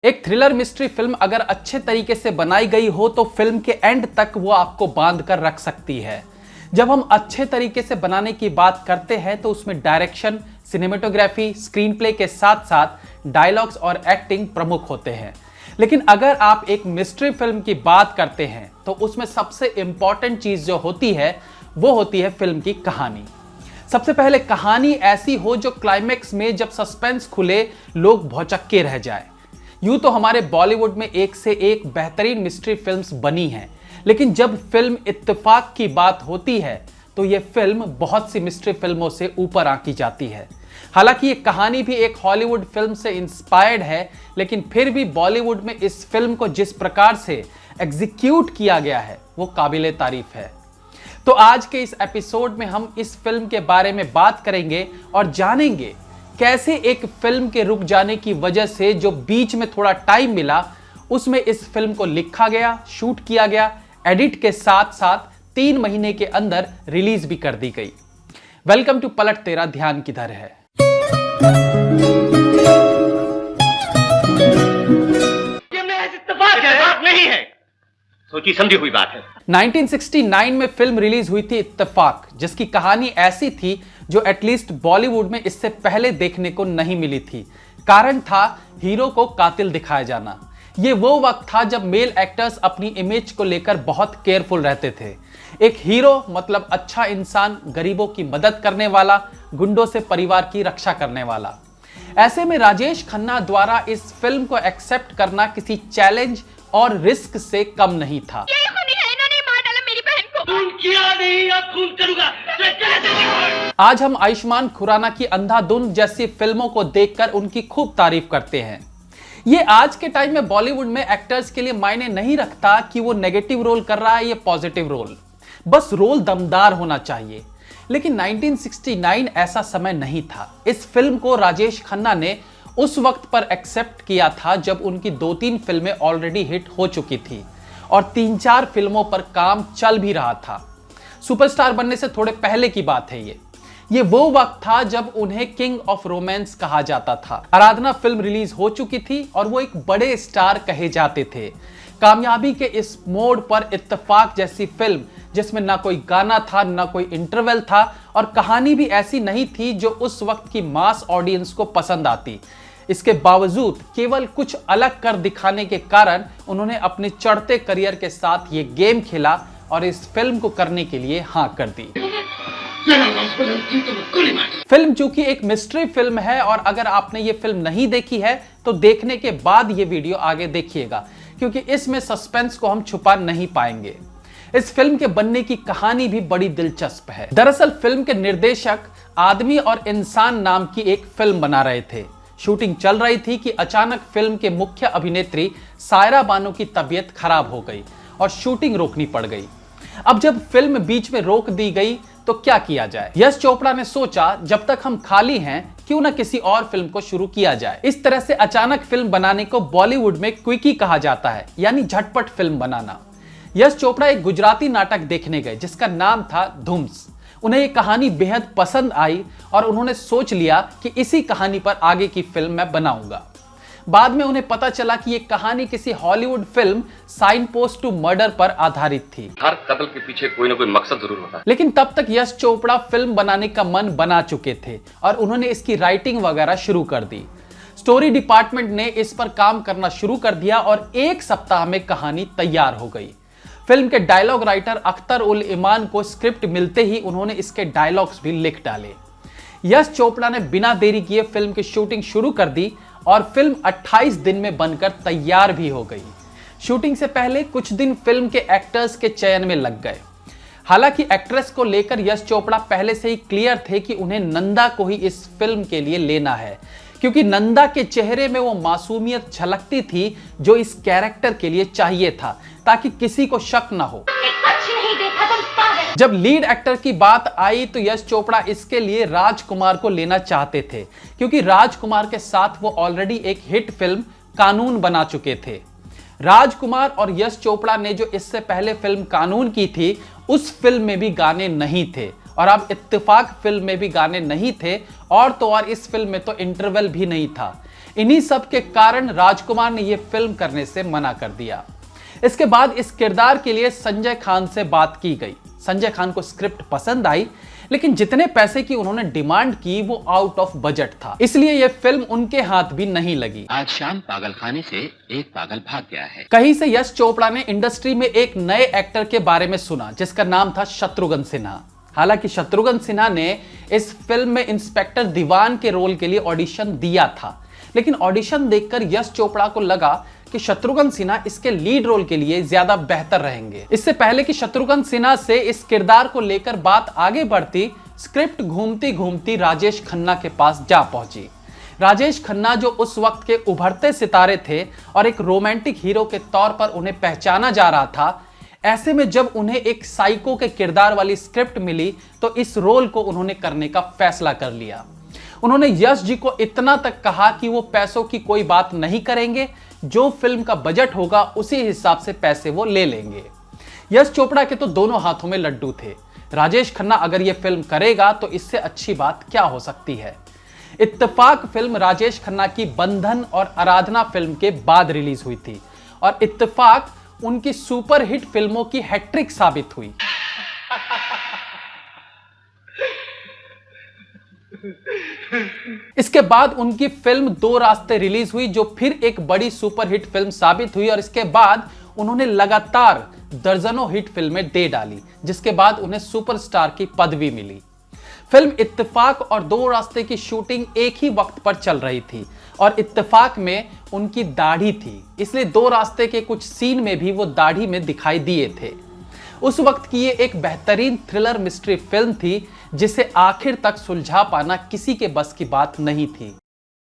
एक thriller mystery film अगर अच्छे तरीके से बनाई गई हो तो फिल्म के एंड तक वो आपको बांध कर रख सकती है। जब हम अच्छे तरीके से बनाने की बात करते हैं तो उसमें डायरेक्शन, सिनेमेटोग्राफी, स्क्रीन प्ले के साथ साथ डायलॉग्स और एक्टिंग प्रमुख होते हैं। लेकिन अगर आप एक मिस्ट्री फिल्म की बात करते हैं तो उसमें सबसे इंपॉर्टेंट चीज जो होती है वो होती है फिल्म की कहानी। सबसे पहले कहानी ऐसी हो जो क्लाइमेक्स में जब सस्पेंस खुले लोग भौचक्के रह जाए। यूं तो हमारे बॉलीवुड में एक से एक बेहतरीन मिस्ट्री फिल्म्स बनी हैं, लेकिन जब फिल्म इत्तेफाक की बात होती है तो यह फिल्म बहुत सी मिस्ट्री फिल्मों से ऊपर आंकी जाती है। हालांकि ये कहानी भी एक हॉलीवुड फिल्म से इंस्पायर्ड है, लेकिन फिर भी बॉलीवुड में इस फिल्म को जिस प्रकार से एग्जीक्यूट किया गया है वो काबिले तारीफ है। तो आज के इस एपिसोड में हम इस फिल्म के बारे में बात करेंगे और जानेंगे कैसे एक फिल्म के रुक जाने की वजह से जो बीच में थोड़ा टाइम मिला उसमें इस फिल्म को लिखा गया, शूट किया गया, एडिट के साथ साथ 3 महीने के अंदर रिलीज भी कर दी गई। वेलकम टू पलट तेरा ध्यान किधर है। ये महज इत्तेफाक नहीं है, सोची समझी हुई बात है। 1969 में फिल्म रिलीज हुई थी इत्तेफाक, जिसकी कहानी ऐसी थी जो एटलीस्ट बॉलीवुड में इससे पहले देखने को नहीं मिली थी। कारण था हीरो को कातिल दिखाया जाना। ये वो वक्त था जब मेल एक्टर्स अपनी इमेज को लेकर बहुत केयरफुल रहते थे। एक हीरो मतलब अच्छा इंसान, गरीबों की मदद करने वाला, गुंडों से परिवार की रक्षा करने वाला। ऐसे में राजेश खन्ना द्वारा इस फिल्म को एक्सेप्ट करना किसी चैलेंज और रिस्क से कम नहीं था। आज हम आयुष्मान खुराना की अंधाधुन जैसी फिल्मों को देखकर उनकी खूब तारीफ करते हैं। ये आज के टाइम में बॉलीवुड में एक्टर्स के लिए मायने नहीं रखता कि वो नेगेटिव रोल कर रहा है या पॉजिटिव रोल, बस रोल दमदार होना चाहिए। लेकिन 1969 ऐसा समय नहीं था। इस फिल्म को राजेश खन्ना ने उस वक्त पर एक्सेप्ट किया था जब उनकी 2-3 फिल्में ऑलरेडी हिट हो चुकी थी और 3-4 फिल्मों पर काम चल भी रहा था। सुपरस्टार बनने से थोड़े पहले की बात है ये वो वक्त था जब उन्हें किंग ऑफ रोमांस कहा जाता था। आराधना फिल्म रिलीज हो चुकी थी और वो एक बड़े स्टार कहे जाते थे। कामयाबी के इस मोड़ पर इत्तेफाक जैसी फिल्म जिसमें ना कोई गाना था, ना कोई इंटरवल था और कहानी भी ऐसी नहीं थी जो उस वक्त की मास ऑडियंस को पसंद आती। इसके बावजूद केवल कुछ अलग कर दिखाने के कारण उन्होंने अपने चढ़ते करियर के साथ ये गेम खेला और इस फिल्म को करने के लिए हाँ कर दी। फिल्म चूंकि एक मिस्ट्री फिल्म है और अगर आपने ये फिल्म नहीं देखी है तो देखने के बाद ये वीडियो आगे देखिएगा, क्योंकि इसमें सस्पेंस को हम छुपा नहीं पाएंगे। इस फिल्म के बनने की कहानी भी बड़ी दिलचस्प है। दरअसल फिल्म के निर्देशक आदमी और इंसान नाम की एक फिल्म बना रहे थे। शूटिंग चल रही थी कि अचानक फिल्म के मुख्य अभिनेत्री सायरा बानो की तबीयत खराब हो गई और शूटिंग रोकनी पड़ गई। अब जब फिल्म बीच में रोक दी गई तो क्या किया जाए? यश चोपड़ा ने सोचा जब तक हम खाली हैं क्यों ना किसी और फिल्म को शुरू किया जाए। इस तरह से अचानक फिल्म बनाने को बॉलीवुड में क्विकी कहा जाता है, यानी झटपट फिल्म बनाना। यश चोपड़ा एक गुजराती नाटक देखने गए जिसका नाम था धूम्स। उन्हें ये कहानी बेहद पसंद आई और उन्होंने सोच लिया कि इसी कहानी पर आगे की फिल्म मैं बनाऊंगा। बाद में उन्हें पता चला कि ये कहानी किसी Hollywood film signpost to murder पर आधारित थी। हर कत्ल के पीछे कोई ना कोई मकसद जरूर होता है। लेकिन तब तक यश चोपड़ा फिल्म बनाने का मन बना चुके थे और उन्होंने इसकी राइटिंग वगैरह शुरू कर दी। स्टोरी डिपार्टमेंट ने इस पर काम करना शुरू कर दिया और 1 सप्ताह में कहानी तैयार हो गई। फिल्म के डायलॉग राइटर अख्तर उल ईमान को स्क्रिप्ट मिलते ही उन्होंने इसके डायलॉग्स भी लिख डाले। यश चोपड़ा ने बिना देरी किए फिल्म की शूटिंग शुरू कर दी और फिल्म 28 दिन में बनकर तैयार भी हो गई। शूटिंग से पहले कुछ दिन फिल्म के एक्टर्स के चयन में लग गए। हालांकि एक्ट्रेस को लेकर यश चोपड़ा पहले से ही क्लियर थे कि उन्हें नंदा को ही इस फिल्म के लिए लेना है, क्योंकि नंदा के चेहरे में वो मासूमियत झलकती थी जो इस कैरेक्टर के लिए चाहिए था, ताकि किसी को शक ना हो। जब लीड एक्टर की बात आई तो यश चोपड़ा इसके लिए राजकुमार को लेना चाहते थे, क्योंकि राजकुमार के साथ वो ऑलरेडी एक हिट फिल्म कानून बना चुके थे। राजकुमार और यश चोपड़ा ने जो इससे पहले फिल्म कानून की थी उस फिल्म में भी गाने नहीं थे और अब इत्तेफाक फिल्म में भी गाने नहीं थे और तो और इस फिल्म में तो इंटरवल भी नहीं था। इन्हीं सब के कारण राजकुमार ने यह फिल्म करने से मना कर दिया। इसके बाद इस किरदार के लिए संजय खान से बात की गई। संजय खान को स्क्रिप्ट पसंद आई, लेकिन जितने पैसे की उन्होंने डिमांड की वो आउट ऑफ बजट था, इसलिए यह फिल्म उनके हाथ भी नहीं लगी। आज शाम पागलखाने से एक पागल भाग गया है। कहीं से यश चोपड़ा ने इंडस्ट्री में एक नए एक्टर के बारे में सुना जिसका नाम था शत्रुघ्न सिन्हा। हालांकि शत्रुघ्न सिन्हा ने इस फिल्म में इंस्पेक्टर दीवान के रोल के लिए ऑडिशन दिया था, लेकिन ऑडिशन देखकर यश चोपड़ा को लगा कि शत्रुघ्न सिन्हा इसके लीड रोल के लिए ज्यादा बेहतर रहेंगे। इससे पहले कि शत्रुघ्न सिन्हा से इस किरदार को लेकर बात आगे बढ़ती, स्क्रिप्ट घूमती घूमती राजेश खन्ना के पास जा पहुंची। राजेश खन्ना जो उस वक्त के उभरते सितारे थे और एक रोमांटिक हीरो के तौर पर उन्हें पहचाना जा रहा था, ऐसे में जब उन्हें एक साइको के किरदार वाली स्क्रिप्ट मिली तो इस रोल को उन्होंने करने का फैसला कर लिया। उन्होंने यश जी को इतना तक कहा कि वो पैसों की कोई बात नहीं करेंगे, जो फिल्म का बजट होगा उसी हिसाब से पैसे वो ले लेंगे। यश चोपड़ा के तो दोनों हाथों में लड्डू थे। राजेश खन्ना अगर ये फिल्म करेगा तो इससे अच्छी बात क्या हो सकती है। इत्तेफाक फिल्म राजेश खन्ना की बंधन और आराधना फिल्म के बाद रिलीज हुई थी और इत्तेफाक उनकी सुपरहिट फिल्मों की हैट्रिक साबित हुई। इसके बाद उनकी फिल्म दो रास्ते रिलीज हुई जो फिर एक बड़ी सुपरहिट फिल्म साबित हुई और इसके बाद उन्होंने लगातार दर्जनों हिट फिल्में दे डाली, जिसके बाद उन्हें सुपरस्टार की पदवी मिली। फिल्म इत्तेफाक और दो रास्ते की शूटिंग एक ही वक्त पर चल रही थी और इत्तेफाक में उनकी दाढ़ी थी, इसलिए दो रास्ते के कुछ सीन में भी वो दाढ़ी में दिखाई दिए थे। उस वक्त की ये एक बेहतरीन थ्रिलर मिस्ट्री फिल्म थी जिसे आखिर तक सुलझा पाना किसी के बस की बात नहीं थी।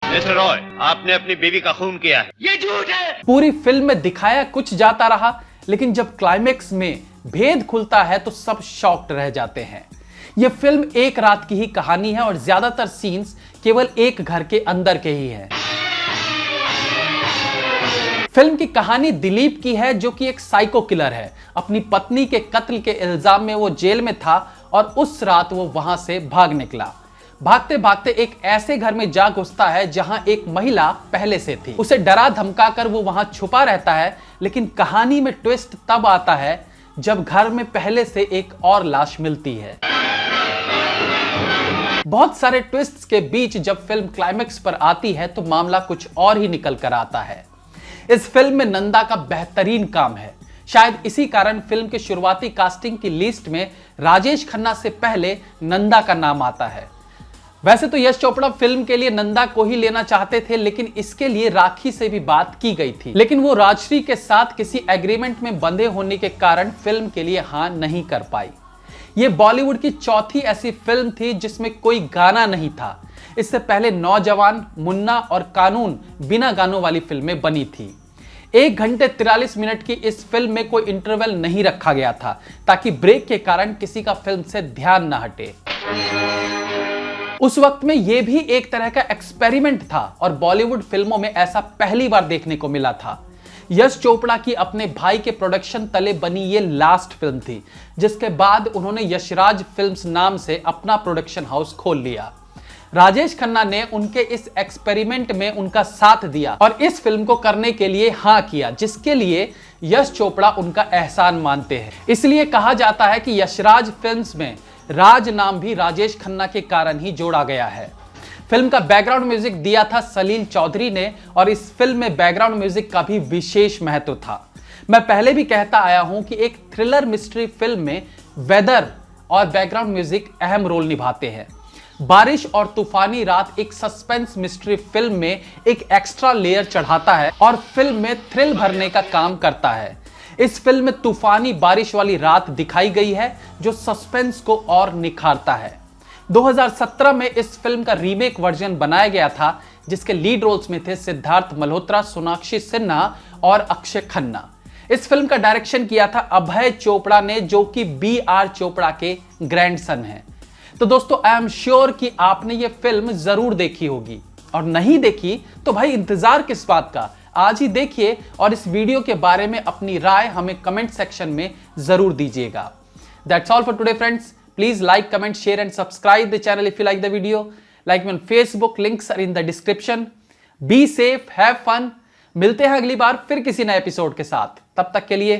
मिस्टर रॉय, आपने अपनी बीवी का खून किया है। ये झूठ है। पूरी फिल्म में दिखाया कुछ जाता रहा, लेकिन जब क्लाइमेक्स में भेद खुलता है तो सब शॉक्ड रह जाते हैं। यह फिल्म एक रात की ही कहानी है और ज्यादातर सीन्स केवल एक घर के अंदर के ही हैं। फिल्म की कहानी दिलीप की है जो कि एक साइको किलर है। अपनी पत्नी के कत्ल के इल्जाम में वो जेल में था और उस रात वो वहां से भाग निकला। भागते भागते एक ऐसे घर में जा घुसता है जहां एक महिला पहले से थी। उसे डरा धमका कर वो वहां छुपा रहता है, लेकिन कहानी में ट्विस्ट तब आता है जब घर में पहले से एक और लाश मिलती है। बहुत सारे ट्विस्ट्स के बीच जब फिल्म क्लाइमेक्स पर आती है तो मामला कुछ और ही निकल कर आता है। इस फिल्म में नंदा का बेहतरीन काम है। शायद इसी कारण फिल्म के शुरुआती कास्टिंग की लिस्ट में राजेश खन्ना से पहले नंदा का नाम आता है। वैसे तो यश चोपड़ा फिल्म के लिए नंदा को ही लेना चाहते थे, लेकिन इसके लिए राखी से भी बात की गई थी, लेकिन वो राजश्री के साथ किसी एग्रीमेंट में बंधे होने के कारण फिल्म के लिए हाँ नहीं कर पाई। ये बॉलीवुड की चौथी ऐसी फिल्म थी जिसमें कोई गाना नहीं था। इससे पहले नौजवान, मुन्ना और कानून बिना गानों वाली फिल्में बनी थी। 1 घंटे 43 मिनट की इस फिल्म में कोई इंटरवल नहीं रखा गया था ताकि ब्रेक के कारण किसी का फिल्म से ध्यान न हटे। उस वक्त में यह भी एक तरह का एक्सपेरिमेंट था और बॉलीवुड फिल्मों में ऐसा पहली बार देखने को मिला था। यश चोपड़ा की अपने भाई के प्रोडक्शन तले बनी ये लास्ट फिल्म थी, जिसके बाद उन्होंने यशराज फिल्म्स नाम से अपना प्रोडक्शन हाउस खोल लिया। राजेश खन्ना ने उनके इस एक्सपेरिमेंट में उनका साथ दिया और इस फिल्म को करने के लिए हाँ किया, जिसके लिए यश चोपड़ा उनका एहसान मानते हैं। इसलिए कहा जाता है कि यशराज फिल्म्स में राज नाम भी राजेश खन्ना के कारण ही जोड़ा गया है। फिल्म का बैकग्राउंड म्यूजिक दिया था सलील चौधरी ने और इस फिल्म में बैकग्राउंड म्यूजिक का भी विशेष महत्व था। मैं पहले भी कहता आया हूं कि एक थ्रिलर मिस्ट्री फिल्म में वेदर और बैकग्राउंड म्यूजिक अहम रोल निभाते हैं। बारिश और तूफानी रात एक सस्पेंस मिस्ट्री फिल्म में एक एक्स्ट्रा लेयर चढ़ाता है और फिल्म में थ्रिल भरने का काम करता है। इस फिल्म में तूफानी बारिश वाली रात दिखाई गई है जो सस्पेंस को और निखारता है। 2017 में इस फिल्म का रीमेक वर्जन बनाया गया था जिसके लीड रोल्स में थे सिद्धार्थ मल्होत्रा, सोनाक्षी सिन्हा और अक्षय खन्ना। इस फिल्म का डायरेक्शन किया था अभय चोपड़ा ने, जो कि BR चोपड़ा के ग्रैंडसन हैं। तो दोस्तों, आई एम श्योर कि आपने ये फिल्म जरूर देखी होगी और नहीं देखी तो भाई इंतजार किस बात का, आज ही देखिए और इस वीडियो के बारे में अपनी राय हमें कमेंट सेक्शन में जरूर दीजिएगा। That's all for today friends. Please like, comment, share and subscribe the channel if you like the video. Like me on Facebook, links are in the description. Be safe, have fun. मिलते हैं अगली बार फिर किसी नए episode के साथ। तब तक के लिए